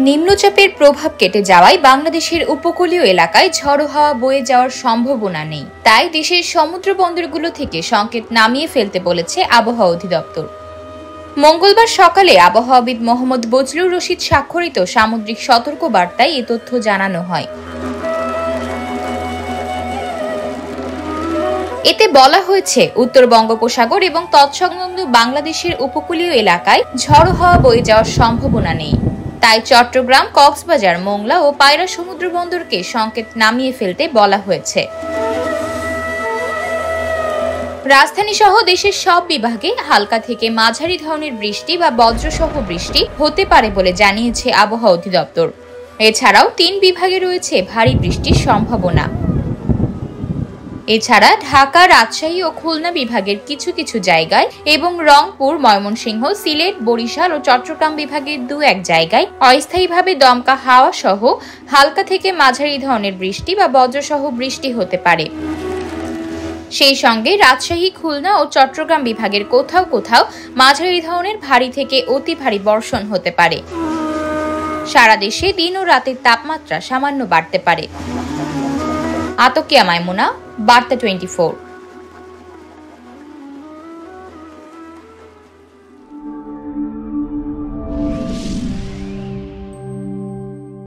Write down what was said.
নিম্নচাপের প্রভাব কেটে যাওয়ায় বাংলাদেশের উপকূলীয় এলাকায় ঝড়ো হাওয়া বয়ে যাওয়ার সম্ভাবনা নেই। তাই দেশের সমুদ্র বন্দরগুলো থেকে সংকেত নামিয়ে ফেলতে বলেছে আবহাওয়া অধিদপ্তর। মঙ্গলবার সকালে আবহাওয়াবিদ মোহাম্মদ বজলুর রশিদ স্বাক্ষরিত সামুদ্রিক সতর্ক বার্তায় এ তথ্য জানানো হয়। এতে বলা হয়েছে, উত্তর বঙ্গোপসাগর এবং তৎসংলগ্ন বাংলাদেশের উপকূলীয় এলাকায় ঝড়ো হাওয়া বয়ে যাওয়ার সম্ভাবনা নেই। তাই চট্টগ্রাম, কক্সবাজার, মোংলা ও পায়রা সমুদ্র বন্দরকে সংকেত নামিয়ে ফেলতে বলা হয়েছে। রাজধানী সহ দেশের সব বিভাগে হালকা থেকে মাঝারি ধরনের বৃষ্টি বা বজ্রসহ বৃষ্টি হতে পারে বলে জানিয়েছে আবহাওয়া অধিদপ্তর। এছাড়াও ৩ বিভাগে রয়েছে ভারী বৃষ্টির সম্ভাবনা। এছাড়া ঢাকা, রাজশাহী ও খুলনা বিভাগের কিছু কিছু জায়গায় এবং রংপুর, ময়মনসিংহ, সিলেট, বরিশাল ও চট্টগ্রাম বিভাগের 2-1 জায়গায় অস্থায়ীভাবে দমকা হাওয়া সহ হালকা থেকে মাঝারি ধরনের বৃষ্টি বা বজ্রসহ বৃষ্টি হতে পারে। সেই সঙ্গে রাজশাহী, খুলনা ও চট্টগ্রাম বিভাগের কোথাও কোথাও মাঝারি ধরনের ভারী থেকে অতি ভারী বর্ষণ হতে পারে। সারা দেশে দিন ও রাতের তাপমাত্রা সামান্য বাড়তে পারে। আতকিয়া মাইমুনা, বার্তা 24।